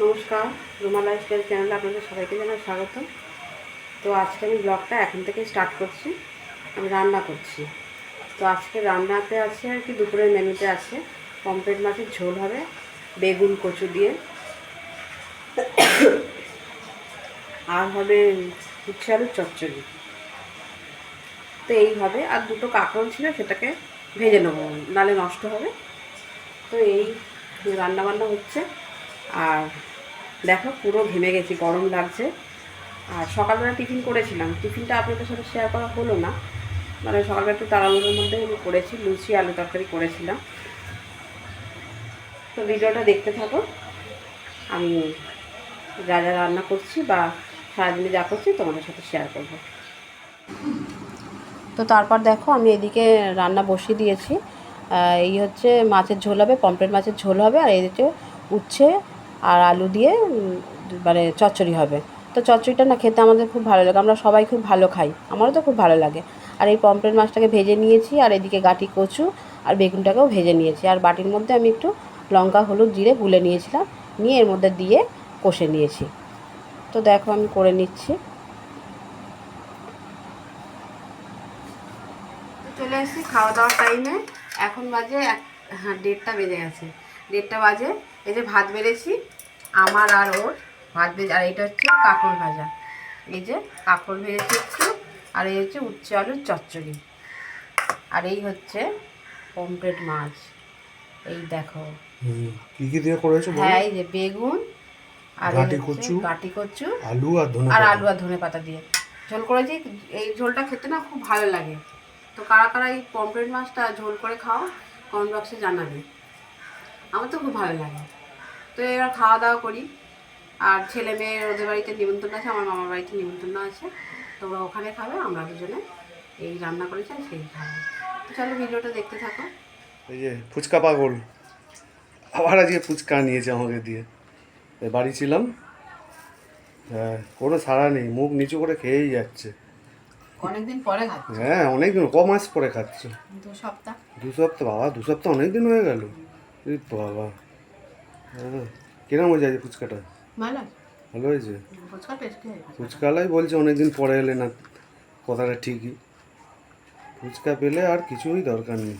নমস্কার, রুমা লাইফস্টাইল চ্যানেলে আপনাদের সবাইকে জানাই স্বাগত। তো আজকে আমি ব্লগটা এখন থেকে স্টার্ট করছি। আমি রান্না করছি। তো আজকে রান্নাতে আছে আর কি, দুপুরের মেনুতে আছে পমফ্রেট মাছের ঝোল হবে বেগুন কচু দিয়ে, আর হবে উচ্ছে আলুর চচ্চড়ি। তো এই হবে, আর দুটো কাঁকরোল ছিল সেটাকে ভেজে নেবো, নালে নষ্ট হবে। তো এই রান্নাবান্না হচ্ছে। আর দেখো পুরো ঘেমে গেছি, গরম লাগছে। আর সকালবেলা টিফিন করেছিলাম, টিফিনটা আপনাদের সাথে শেয়ার করা হলো না, মানে সকালবেলা একটু তাড়াহুড়োর মধ্যে আমি করেছি, লুচি আলু তরকারি করেছিলাম। তো ভিডিওটা দেখতে থাকো, আমি যা যা রান্না করছি বা সারাদিনে যা করছি তোমাদের সাথে শেয়ার করব। তো তারপর দেখো আমি এদিকে রান্না বসিয়ে দিয়েছি। এই হচ্ছে মাছের ঝোল হবে, পমফ্রেট মাছের ঝোল হবে, আর এই হচ্ছে উচ্ছে আর আলু দিয়ে মানে চচ্চড়ি হবে। তো চচ্চড়িটা না খেতে আমাদের খুব ভালো লাগে, আমরা সবাই খুব ভালো খাই, আমারও তো খুব ভালো লাগে। আর এই পমফ্রেট মাছটাকে ভেজে নিয়েছি, আর এদিকে গাঁটি কচু আর বেগুনটাকেও ভেজে নিয়েছি। আর বাটির মধ্যে আমি একটু লঙ্কা হলুদ জিরে গুলে নিয়েছিলাম, নিয়ে এর মধ্যে দিয়ে কষে নিয়েছি। তো দেখো আমি করে নিচ্ছি। চলে এসেছি খাওয়া দাওয়ার টাইমে, এখন বাজে 1:30 বেজে গেছে, 1:30 বাজে। এই যে ভাত বেড়েছি আমার আর ওর, ভাত বেজে, আর এটা হচ্ছে কাঁকরোল ভাজা। এই যে কাঁকরোল ভেজেছি একটু, আর এই হচ্ছে উচ্ছে আলুর চচ্চড়ি, আর এই হচ্ছে পমফ্রেট মাছ। এই দেখো কি কি দিয়ে করেছো? হ্যাঁ, এই যে বেগুন আর গাটি কচু আলু আর ধনে পাতা দিয়ে ঝোল করেছি। এই ঝোলটা খেতে না খুব ভালো লাগে। তো কারা কারা এই পমফ্রেট মাছটা ঝোল করে খাও কমেন্ট বক্সে জানাবে, আমার তো খুব ভালো লাগে। তো এবার খাওয়া দাওয়া করি। আর ছেলে মেয়ের ওদের বাড়িতে নিমন্ত্রণ আছে, আমার মামার বাড়িতে নিমন্ত্রণ আছে, তোমরা ওখানে খাবে, আমরা দুজনে এই রান্না করেছি আর সেই খাবো। তো চলো ভিডিওটা দেখতে থাকো। এই যে ফুচকা পাগল আবার আজকে ফুচকা নিয়েছে আমাকে দিয়ে। বাড়ি ছিলাম, হ্যাঁ, কোনো সাড়া নেই, মুখ নিচু করে খেয়েই যাচ্ছে। অনেকদিন পরে খাচ্ছি। হ্যাঁ, অনেকদিন, ক মাস পরে খাচ্ছে? 2 সপ্তাহ। 2 সপ্তাহ? বাবা, 2 সপ্তাহ অনেকদিন হয়ে গেল। এই বাবা, হ্যাঁ। কিরম হয়েছে আজকে ফুচকাটা? ভালো ভালো হয়েছে? ফুচকা টেস্টি হয়েছে। ফুচকালাই বলছে অনেকদিন পরে এলে না, কথাটা ঠিকই। ফুচকা পেলে আর কিছুই দরকার নেই,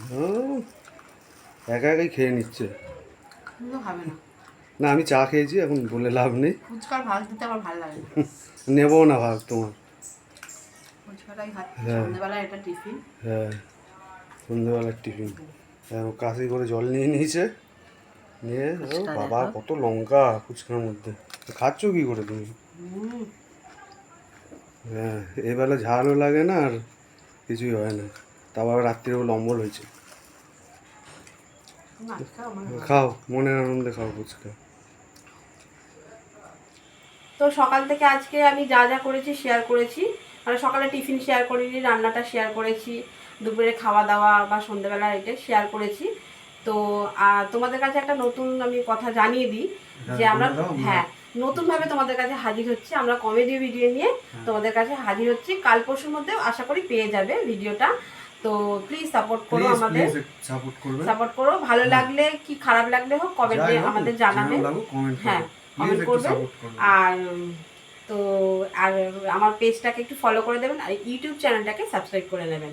একা একাই খেয়ে নিচ্ছে। খাবে না। না, আমি চা খেয়েছি, এখন বলে লাভ নেই। ফুচকার ভাগ দিতে আমার ভালো লাগে না। নেবো না ভাগ তোমার। ফুচকাটাই খাচ্ছি হ্যাঁ সন্ধ্যেবেলা, এটা টিফিন। হ্যাঁ, সন্ধ্যেবেলার টিফিন। কাশি করে জল নিয়ে নিয়েছে, নিয়ে ও বাবা কত লঙ্কা ফুচকার মধ্যে, খাচ্ছ কি করে তুমি? হ্যাঁ, এবেলা ঝালও লাগে না আর কিছুই হয় না, তারপর রাত্রিবেলা অম্বল হয়েছে। খাও, মনের আনন্দে খাও ফুচকা। তো সকাল থেকে আজকে আমি যা যা করেছি শেয়ার করেছি, মানে সকালে টিফিন শেয়ার করিনি, রান্নাটা শেয়ার করেছি, দুপুরে খাওয়া দাওয়া বা সন্ধ্যেবেলা এটা শেয়ার করেছি। তো তোমাদের কাছে একটা নতুন আমি কথা জানিয়ে দিই যে আমরা নতুনভাবে তোমাদের কাছে হাজির হচ্ছি, আমরা কমেডি ভিডিও নিয়ে তোমাদের কাছে হাজির হচ্ছি। কাল পরশুর মধ্যে আশা করি পেয়ে যাবে ভিডিওটা। তো প্লিজ সাপোর্ট করো, আমাদের সাপোর্ট করো। ভালো লাগলে কি খারাপ লাগলে হোক কমেন্টে আমাদের জানাবে, হ্যাঁ কমেন্ট করবেন। আর তো আর আমার পেজটাকে একটু ফলো করে দেবেন, আর ইউটিউব চ্যানেলটাকে সাবস্ক্রাইব করে নেবেন,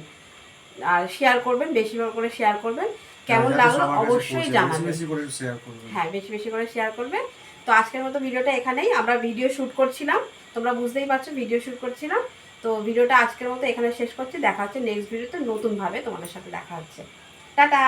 আর শেয়ার করবেন, বেশি করে শেয়ার করবেন। কেমন লাগলো অবশ্যই জানাবেন, হ্যাঁ বেশি বেশি করে শেয়ার করবেন। তো আজকের মতো ভিডিওটা এখানেই, আমরা ভিডিও শ্যুট করছিলাম, তোমরা বুঝতেই পারছো ভিডিও শ্যুট করছিলাম। তো ভিডিওটা আজকের মতো এখানে শেষ করছি, দেখা হচ্ছে নেক্সট ভিডিওতে, নতুনভাবে তোমাদের সাথে দেখা হচ্ছে। টাটা।